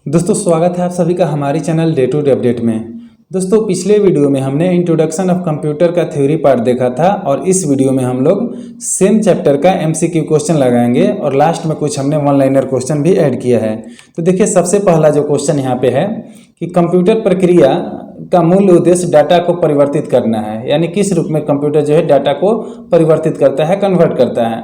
दोस्तों स्वागत है आप सभी का हमारी channel day to day update में। दोस्तों पिछले वीडियो में हमने इंट्रोडक्शन ऑफ कंप्यूटर का थ्योरी पार्ट देखा था और इस वीडियो में हम लोग सेम चैप्टर का एमसीक्यू क्वेश्चन लगाएंगे और लास्ट में कुछ हमने वन लाइनर क्वेश्चन भी ऐड किया है। तो देखिए सबसे पहला जो क्वेश्चन यहाँ पे है कि कंप्यूटर प्रक्रिया का मूल उद्देश्य डाटा को परिवर्तित करना है, यानी किस रूप में कंप्यूटर जो है डाटा को परिवर्तित करता है, कन्वर्ट करता है।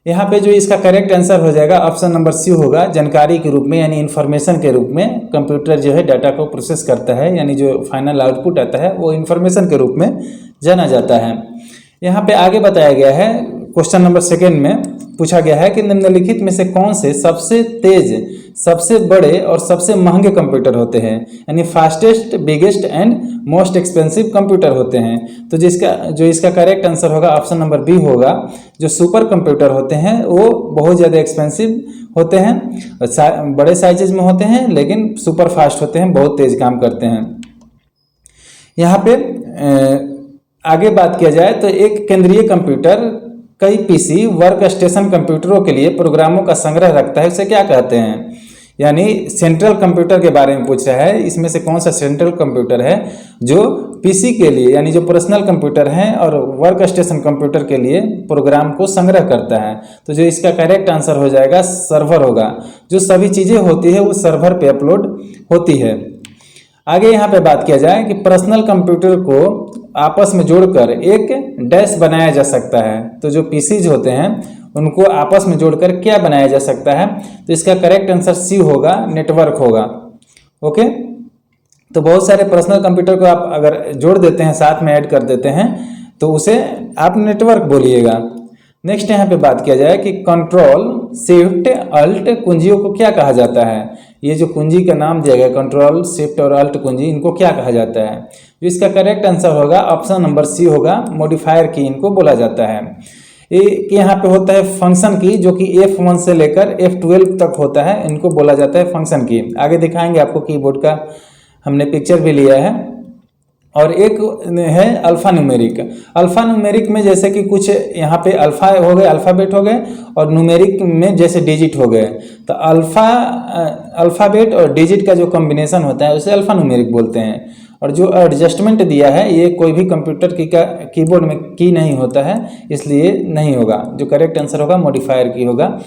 यहाँ पे जो इसका करेक्ट आंसर हो जाएगा ऑप्शन नंबर सी होगा, जानकारी के रूप में यानी इन्फॉर्मेशन के रूप में कंप्यूटर जो है डाटा को प्रोसेस करता है, यानी जो फाइनल आउटपुट आता है वो इन्फॉर्मेशन के रूप में जाना जाता है। यहाँ पे आगे बताया गया है क्वेश्चन नंबर सेकेंड में पूछा गया है कि निम्नलिखित में से कौन से सबसे तेज, सबसे बड़े और सबसे महंगे कंप्यूटर होते हैं, यानी fastest, biggest and most expensive computer होते हैं। तो इसका करेक्ट आंसर होगा ऑप्शन नंबर बी होगा। जो सुपर कंप्यूटर होते हैं वो बहुत ज़्यादा एक्सपेंसिव होते हैं, बड़े साइजेज में होते हैं लेकिन सुपर फास्ट होते हैं, बहुत तेज काम करते हैं। यहाँ पे आगे बात किया जाए तो एक केंद्रीय कंप्यूटर कई पीसी वर्क स्टेशन कंप्यूटरों के लिए प्रोग्रामों का संग्रह रखता है, उसे क्या कहते हैं? यानी सेंट्रल कंप्यूटर के बारे में पूछ रहा है, इसमें से कौन सा सेंट्रल कंप्यूटर है जो पीसी के लिए यानी जो पर्सनल कंप्यूटर हैं और वर्क स्टेशन कंप्यूटर के लिए प्रोग्राम को संग्रह करता है। तो जो इसका करेक्ट आंसर हो जाएगा सर्वर होगा। जो सभी चीज़ें होती है वो सर्वर पे अपलोड होती है। आगे यहाँ पे बात किया जाए कि पर्सनल कंप्यूटर को आपस में जोड़कर एक डैश बनाया जा सकता है। तो जो पीसीज होते हैं उनको आपस में जोड़कर क्या बनाया जा सकता है? तो इसका करेक्ट आंसर सी होगा, नेटवर्क होगा। ओके, तो बहुत सारे पर्सनल कंप्यूटर को आप अगर जोड़ देते हैं, साथ में ऐड कर देते हैं तो उसे आप नेटवर्क बोलिएगा। नेक्स्ट यहाँ पे बात किया जाए कि कंट्रोल, शिफ्ट, अल्ट कुंजियों को क्या कहा जाता है? ये जो कुंजी का नाम दिया गया कंट्रोल, शिफ्ट और अल्ट कुंजी, इनको क्या कहा जाता है? जो इसका करेक्ट आंसर होगा ऑप्शन नंबर सी होगा, मॉडिफायर की इनको बोला जाता है। एक यहाँ पे होता है फंक्शन की, जो कि F1 से लेकर F12 तक होता है, इनको बोला जाता है फंक्शन की। आगे दिखाएंगे आपको, कीबोर्ड का हमने पिक्चर भी लिया है। और एक है अल्फा न्यूमेरिक। अल्फा न्यूमेरिक में जैसे कि कुछ यहाँ पे अल्फा हो गए, अल्फ़ाबेट हो गए, और न्यूमेरिक में जैसे डिजिट हो गए। तो अल्फ़ाबेट और डिजिट का जो कॉम्बिनेशन होता है उसे अल्फा न्यूमेरिक बोलते हैं। और जो एडजस्टमेंट दिया है ये कोई भी कंप्यूटर कीबोर्ड में की नहीं होता है, इसलिए नहीं होगा। जो करेक्ट आंसर होगा मॉडिफायर की होगा,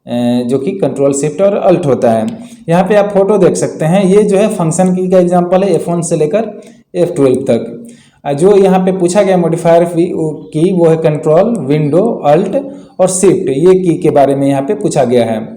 जो कि कंट्रोल, शिफ्ट और अल्ट होता है। यहाँ पे आप फोटो देख सकते हैं, ये जो है फंक्शन की का एग्जांपल है, F1 से लेकर F12 तक। जो यहाँ पे पूछा गया मॉडिफायर की वो है कंट्रोल, विंडो, अल्ट और शिफ्ट, ये की के बारे में यहाँ पे पूछा गया है।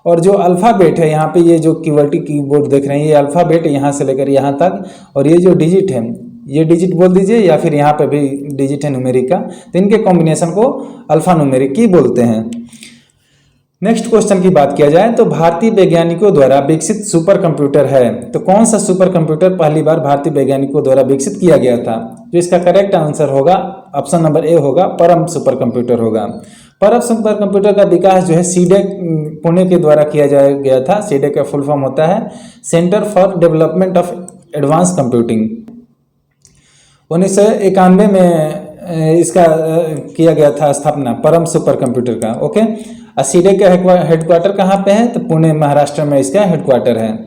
और जो अल्फ़ाबेट है यहाँ पे, ये जो कीवर्टी कीबोर्ड देख रहे हैं, ये अल्फ़ाबेट यहाँ से लेकर यहाँ तक, और ये जो डिजिट है ये डिजिट बोल दीजिए, या फिर यहाँ पे भी डिजिट है न्यूमेरिक का, तो इनके कॉम्बिनेशन को अल्फा न्यूमेरिक की बोलते हैं। नेक्स्ट क्वेश्चन की बात किया जाए तो भारतीय वैज्ञानिकों द्वारा विकसित सुपर कंप्यूटर है, तो कौन सा सुपर कंप्यूटर पहली बार भारतीय वैज्ञानिकों द्वारा विकसित किया गया था? जो इसका करेक्ट आंसर होगा ऑप्शन नंबर ए होगा, परम सुपर कंप्यूटर होगा। परम सुपर कंप्यूटर का विकास जो है सीडेक पुणे के द्वारा किया गया था। सीडेक का फुल फॉर्म होता है centre for development of advance computing. 1991 में इसका किया गया था स्थापना, परम सुपर कंप्यूटर का। ओके, सीडेक का हेडक्वार्टर कहाँ पे है? तो पुणे, महाराष्ट्र में इसका हेडक्वार्टर है।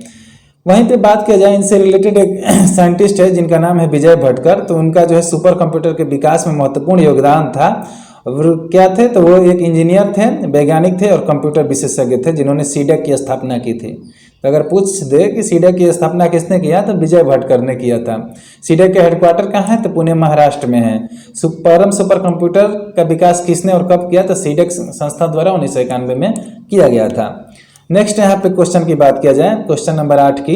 वहीं पे बात किया जाए, इनसे रिलेटेड एक साइंटिस्ट है जिनका नाम है विजय भटकर, तो उनका जो है सुपर कंप्यूटर के विकास में महत्वपूर्ण योगदान था। और क्या थे? तो वो एक इंजीनियर थे, वैज्ञानिक थे और कंप्यूटर विशेषज्ञ थे जिन्होंने सीडेक की स्थापना की थी। तो अगर पूछ दे कि सीडेक की स्थापना किसने किया, तो विजय भटकर ने किया था। सीडेक का हेडक्वार्टर कहाँ है? तो पुणे, महाराष्ट्र में है। परम सुपर कंप्यूटर का विकास किसने और कब किया? तो सीडेक संस्था द्वारा 1991 में किया गया था। नेक्स्ट यहाँ पे क्वेश्चन की बात किया जाए, क्वेश्चन नंबर 8 की,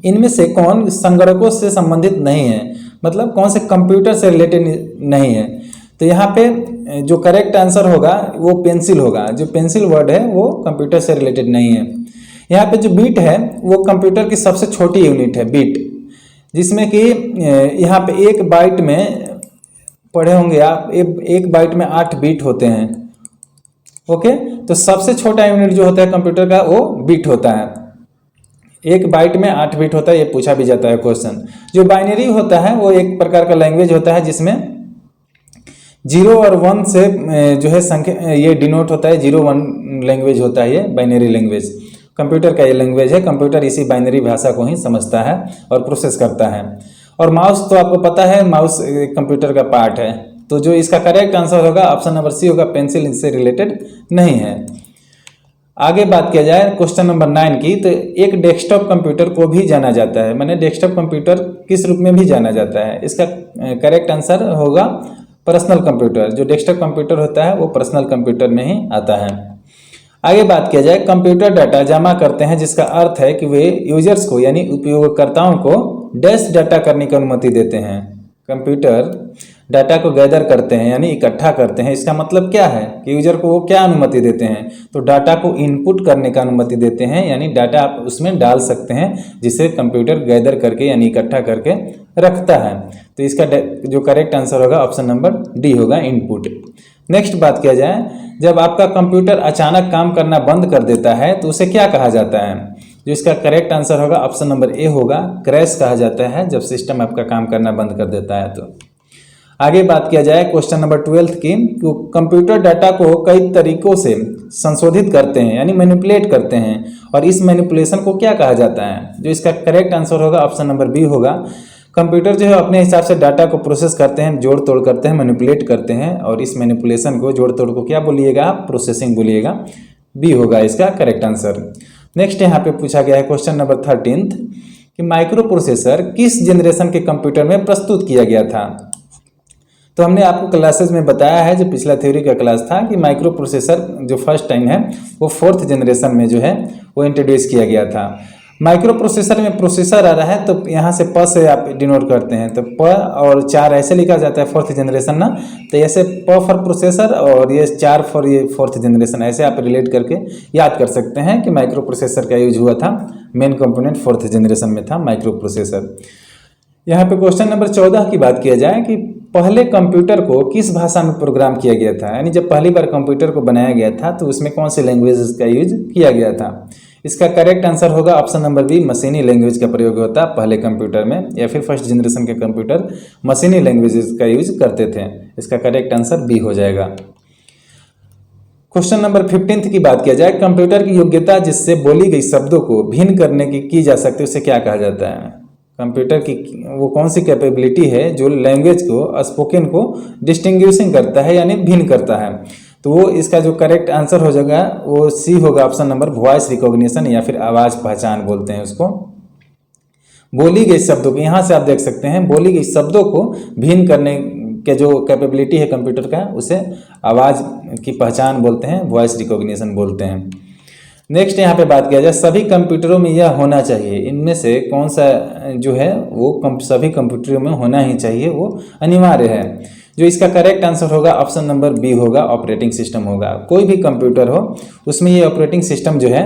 इनमें से कौन संगणकों से संबंधित नहीं है? मतलब कौन से कंप्यूटर से रिलेटेड नहीं है? तो यहाँ पे जो करेक्ट आंसर होगा वो पेंसिल होगा। जो पेंसिल वर्ड है वो कंप्यूटर से रिलेटेड नहीं है। यहाँ पे जो बीट है वो कंप्यूटर की सबसे छोटी यूनिट है, बीट, जिसमें कि यहाँ पे एक बाइट में पढ़े होंगे आप, एक बाइट में 8 बीट होते हैं। ओके, तो सबसे छोटा यूनिट जो होता है कंप्यूटर का वो बीट होता है। एक बाइट में 8 बीट होता है, ये पूछा भी जाता है क्वेश्चन। जो बाइनरी होता है वो एक प्रकार का लैंग्वेज होता है जिसमें 0 और 1 से जो है संख्या ये डिनोट होता है, 0 1 लैंग्वेज होता है ये बाइनरी लैंग्वेज। कंप्यूटर का ये लैंग्वेज है। कंप्यूटर इसी बाइनरी भाषा को ही समझता है और प्रोसेस करता है। और माउस तो आपको पता है, माउस कंप्यूटर का पार्ट है। तो जो इसका करेक्ट आंसर होगा ऑप्शन नंबर सी होगा, पेंसिल इससे रिलेटेड नहीं है। आगे बात किया जाए क्वेश्चन नंबर 9 की, तो एक डेस्कटॉप कंप्यूटर को भी जाना जाता है, माने डेस्कटॉप कंप्यूटर किस रूप में भी जाना जाता है? इसका करेक्ट आंसर होगा पर्सनल कंप्यूटर। जो डेस्कटॉप कंप्यूटर होता है वो पर्सनल कंप्यूटर में ही आता है। आगे बात किया जाए, कंप्यूटर डाटा जमा करते हैं, जिसका अर्थ है कि वे यूजर्स को यानी उपयोगकर्ताओं को डैश डाटा करने की अनुमति देते हैं। कंप्यूटर डाटा को गैदर करते हैं यानी इकट्ठा करते हैं। इसका मतलब क्या है कि यूजर को वो क्या अनुमति देते हैं? तो डाटा को इनपुट करने का अनुमति देते हैं, यानी डाटा आप उसमें डाल सकते हैं जिसे कंप्यूटर गैदर करके यानी इकट्ठा करके रखता है। तो इसका जो करेक्ट आंसर होगा ऑप्शन नंबर डी होगा, इनपुट। नेक्स्ट बात किया जाए, जब आपका कंप्यूटर अचानक काम करना बंद कर देता है तो उसे क्या कहा जाता है? जो इसका करेक्ट आंसर होगा ऑप्शन नंबर ए होगा, क्रैश कहा जाता है जब सिस्टम आपका काम करना बंद कर देता है। तो आगे बात किया जाए क्वेश्चन नंबर 12 की, कंप्यूटर डाटा को कई तरीकों से संशोधित करते हैं यानी मैनिपुलेट करते हैं, और इस मैनिपुलेशन को क्या कहा जाता है? जो इसका करेक्ट आंसर होगा ऑप्शन नंबर बी होगा। कंप्यूटर जो है अपने हिसाब से डाटा को प्रोसेस करते हैं, जोड़ तोड़ करते हैं, मैनिपुलेट करते हैं, और इस मैनिपुलेशन को, जोड़ तोड़ को क्या बोलिएगा? प्रोसेसिंग बोलिएगा। बी होगा इसका करेक्ट आंसर। नेक्स्ट यहाँ पे पूछा गया है क्वेश्चन नंबर 13 कि माइक्रो प्रोसेसर किस जनरेशन के कंप्यूटर में प्रस्तुत किया गया था? तो हमने आपको क्लासेस में बताया है, जो पिछला थ्योरी का क्लास था, कि माइक्रो प्रोसेसर जो फर्स्ट टाइम है वो 4th जनरेशन में जो है वो इंट्रोड्यूस किया गया था। माइक्रो प्रोसेसर में प्रोसेसर आ रहा है तो यहाँ से प से आप डिनोट करते हैं, तो प और 4 ऐसे लिखा जाता है 4th जनरेशन ना, तो ऐसे प फॉर प्रोसेसर और ये 4 फॉर ये 4th जनरेशन, ऐसे आप रिलेट करके याद कर सकते हैं कि माइक्रो प्रोसेसर का यूज हुआ था। मेन कंपोनेंट 4th जनरेशन में था माइक्रो प्रोसेसर। यहाँ पे क्वेश्चन नंबर 14 की बात किया जाए कि पहले कंप्यूटर को किस भाषा में प्रोग्राम किया गया था, यानी जब पहली बार कंप्यूटर को बनाया गया था तो उसमें कौन सी लैंग्वेज का यूज किया गया था? इसका करेक्ट आंसर होगा ऑप्शन नंबर बी, मशीनी लैंग्वेज का प्रयोग होता पहले कंप्यूटर में, या फिर फर्स्ट जनरेशन के कंप्यूटर मशीनी लैंग्वेजेस का यूज करते थे। इसका करेक्ट आंसर बी हो जाएगा। क्वेश्चन नंबर 15 की बात किया जाए, कंप्यूटर की योग्यता जिससे बोली गई शब्दों को भिन्न करने की जा सकती है, उसे क्या कहा जाता है? कंप्यूटर की वो कौन सी कैपेबिलिटी है जो लैंग्वेज को, स्पोकन को डिस्टिंग्विशिंग करता है यानी भिन्न करता है? तो वो इसका जो करेक्ट आंसर हो जाएगा वो सी होगा, ऑप्शन नंबर वॉइस रिकॉग्निशन, या फिर आवाज़ पहचान बोलते हैं उसको। बोली गई शब्दों को, यहाँ से आप देख सकते हैं, बोली गई शब्दों को भिन्न करने के जो कैपेबिलिटी है कंप्यूटर का, उसे आवाज़ की पहचान बोलते हैं, वॉइस रिकॉग्निशन बोलते हैं। नेक्स्ट यहाँ पे बात किया जाए, सभी कंप्यूटरों में यह होना चाहिए, इनमें से कौन सा जो है वो सभी कंप्यूटरों में होना ही चाहिए, वो अनिवार्य है? जो इसका करेक्ट आंसर होगा ऑप्शन नंबर बी होगा, ऑपरेटिंग सिस्टम होगा। कोई भी कंप्यूटर हो उसमें ये ऑपरेटिंग सिस्टम जो है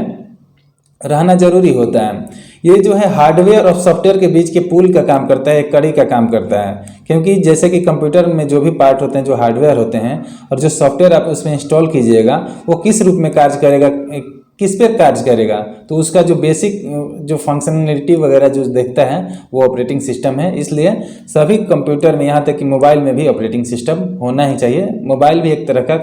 रहना जरूरी होता है। ये जो है हार्डवेयर और सॉफ्टवेयर के बीच के पुल का काम करता है, एक कड़ी का काम करता है, क्योंकि जैसे कि कंप्यूटर में जो भी पार्ट होते हैं जो हार्डवेयर होते हैं, और जो सॉफ्टवेयर आप उसमें इंस्टॉल कीजिएगा वो किस रूप में कार्य करेगा, किस पे कार्य करेगा, तो उसका जो बेसिक जो फंक्शनलिटी वगैरह जो देखता है वो ऑपरेटिंग सिस्टम है। इसलिए सभी कंप्यूटर में, यहाँ तक कि मोबाइल में भी ऑपरेटिंग सिस्टम होना ही चाहिए। मोबाइल भी एक तरह का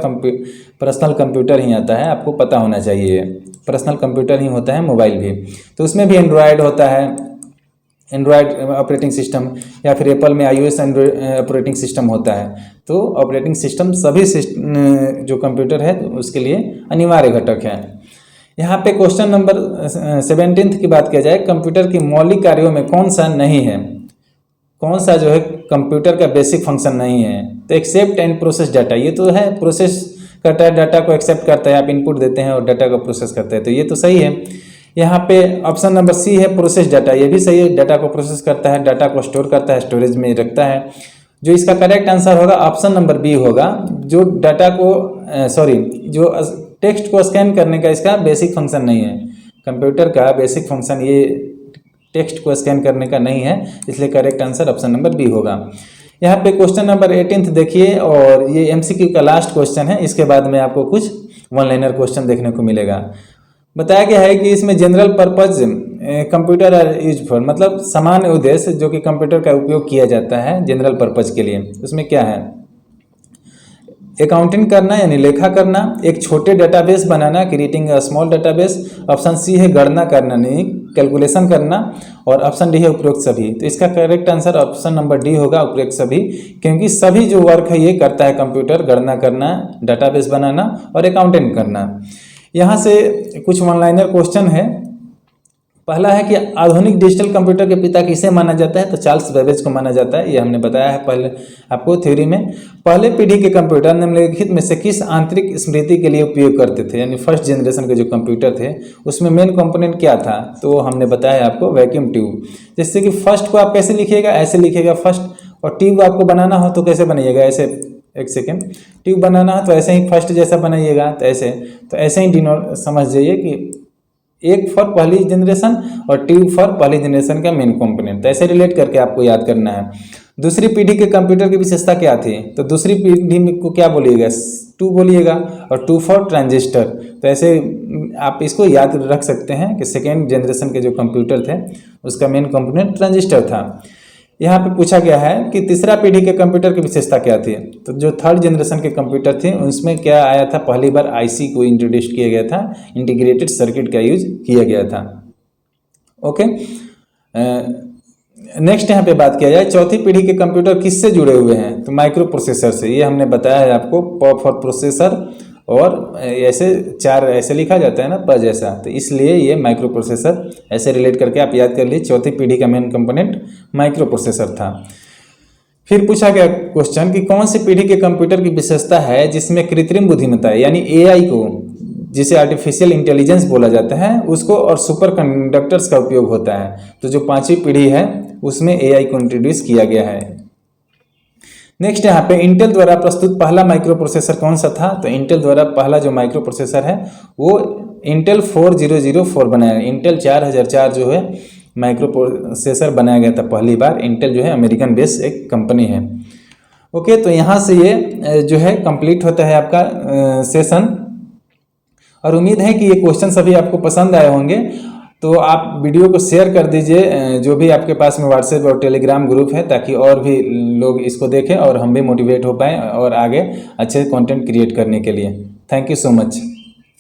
पर्सनल कंप्यूटर ही आता है, आपको पता होना चाहिए, पर्सनल कंप्यूटर ही होता है मोबाइल भी। तो उसमें भी एंड्रॉयड होता है, एंड्रॉयड ऑपरेटिंग सिस्टम, या फिर एप्पल में iOS ऑपरेटिंग सिस्टम होता है। तो ऑपरेटिंग सिस्टम सभी जो कंप्यूटर है उसके लिए अनिवार्य घटक है। यहाँ पे क्वेश्चन नंबर 17 की बात किया जाए, कंप्यूटर की मौलिक कार्यों में कौन सा नहीं है, कौन सा जो है कंप्यूटर का बेसिक फंक्शन नहीं है? तो एक्सेप्ट एंड प्रोसेस डाटा, ये तो है, प्रोसेस करता है, डाटा को एक्सेप्ट करता है, आप इनपुट देते हैं और डाटा को प्रोसेस करते हैं, तो ये तो सही है। यहाँ पे ऑप्शन नंबर सी है, प्रोसेस डाटा, ये भी सही है, डाटा को प्रोसेस करता है, डाटा को स्टोर करता है, स्टोरेज में रखता है। जो इसका करेक्ट आंसर होगा ऑप्शन नंबर बी होगा, जो डाटा को जो टेक्स्ट को स्कैन करने का इसका बेसिक फंक्शन नहीं है। कंप्यूटर का बेसिक फंक्शन ये टेक्स्ट को स्कैन करने का नहीं है, इसलिए correct answer option number B होगा। यहाँ पे क्वेश्चन नंबर 18 देखिए, और ये एमसीक्यू का लास्ट क्वेश्चन है, इसके बाद में आपको कुछ वन लाइनर क्वेश्चन देखने को मिलेगा। बताया गया है कि इसमें general purpose computer are use for, मतलब सामान्य उद्देश्य जो कि कंप्यूटर का उपयोग किया जाता है जनरल पर्पज के लिए, उसमें क्या है? अकाउंटिंग करना यानी लेखा करना, एक छोटे डेटाबेस बनाना creating a small database, option C है गणना करना नहीं कैलकुलेशन करना, और ऑप्शन डी है उपरोक्त सभी। तो इसका correct answer option number D होगा, उपरोक्त सभी, क्योंकि सभी जो वर्क है ये करता है कंप्यूटर, गणना करना, डेटाबेस बनाना और अकाउंटिंग करना। यहाँ से कुछ वन लाइनर क्वेश्चन है। पहला है कि आधुनिक डिजिटल कंप्यूटर के पिता किसे माना जाता है, तो चार्ल्स बेबेज को माना जाता है, ये हमने बताया है पहले आपको थ्योरी में। पहले पीढ़ी के कंप्यूटर निम्नलिखित में से किस आंतरिक स्मृति के लिए उपयोग करते थे, यानी फर्स्ट जनरेशन के जो कंप्यूटर थे उसमें मेन कंपोनेंट क्या था, तो हमने बताया आपको वैक्यूम ट्यूब। जैसे कि फर्स्ट को आप कैसे लिखिएगा, ऐसे लिखिएगा फर्स्ट, और ट्यूब आपको बनाना हो तो कैसे बनाइएगा, ऐसे, एक सेकेंड, ट्यूब बनाना हो तो ऐसे ही फर्स्ट जैसा बनाइएगा, तो ऐसे ही डिनोट समझ जाइए कि एक फॉर पहली जनरेशन और ट्यूब फॉर पहली जनरेशन का मेन कंपोनेंट, तो ऐसे रिलेट करके आपको याद करना है। दूसरी पीढ़ी के कंप्यूटर की विशेषता क्या थी, तो दूसरी पीढ़ी को क्या बोलिएगा, टू बोलिएगा, और टू फॉर ट्रांजिस्टर, तो ऐसे आप इसको याद रख सकते हैं कि सेकेंड जनरेशन के जो कंप्यूटर थे उसका मेन कंपोनेंट ट्रांजिस्टर था। यहाँ पे पूछा गया है कि तीसरा पीढ़ी के कंप्यूटर की विशेषता क्या थी, तो जो थर्ड जनरेशन के कंप्यूटर थे उसमें क्या आया था, पहली बार आईसी को इंट्रोड्यूस किया गया था, इंटीग्रेटेड सर्किट का यूज किया गया था। ओके, नेक्स्ट यहाँ पे बात किया जाए, चौथी पीढ़ी के कंप्यूटर किससे जुड़े हुए हैं, तो माइक्रो प्रोसेसर से। ये हमने बताया है आपको, प फॉर प्रोसेसर, और ऐसे चार ऐसे लिखा जाता है ना प जैसा, तो इसलिए ये माइक्रो प्रोसेसर ऐसे रिलेट करके आप याद कर लीजिए, चौथी पीढ़ी का मेन कंपोनेंट माइक्रो प्रोसेसर था। फिर पूछा गया क्वेश्चन कि कौन सी पीढ़ी के कंप्यूटर की विशेषता है जिसमें कृत्रिम बुद्धिमत्ता यानी एआई को, जिसे आर्टिफिशियल इंटेलिजेंस बोला जाता है, उसको और सुपर कंडक्टर्स का उपयोग होता है। तो जो पांचवी पीढ़ी है उसमें एआई को इंट्रोड्यूस किया गया है। नेक्स्ट यहाँ पे इंटेल द्वारा प्रस्तुत पहला माइक्रो प्रोसेसर कौन सा था, तो इंटेल द्वारा पहला जो माइक्रो प्रोसेसर है वो इंटेल 4004 बनाया। इंटेल 4004 जो है माइक्रो प्रोसेसर बनाया गया था पहली बार। इंटेल जो है अमेरिकन बेस्ड एक कंपनी है। ओके, तो यहाँ से ये जो है कंप्लीट होता है आपका सेशन, और उम्मीद है कि ये क्वेश्चन सभी आपको पसंद आए होंगे। तो आप वीडियो को शेयर कर दीजिए जो भी आपके पास में व्हाट्सएप और टेलीग्राम ग्रुप है, ताकि और भी लोग इसको देखें और हम भी मोटिवेट हो पाएँ और आगे अच्छे कंटेंट क्रिएट करने के लिए। Thank you so much.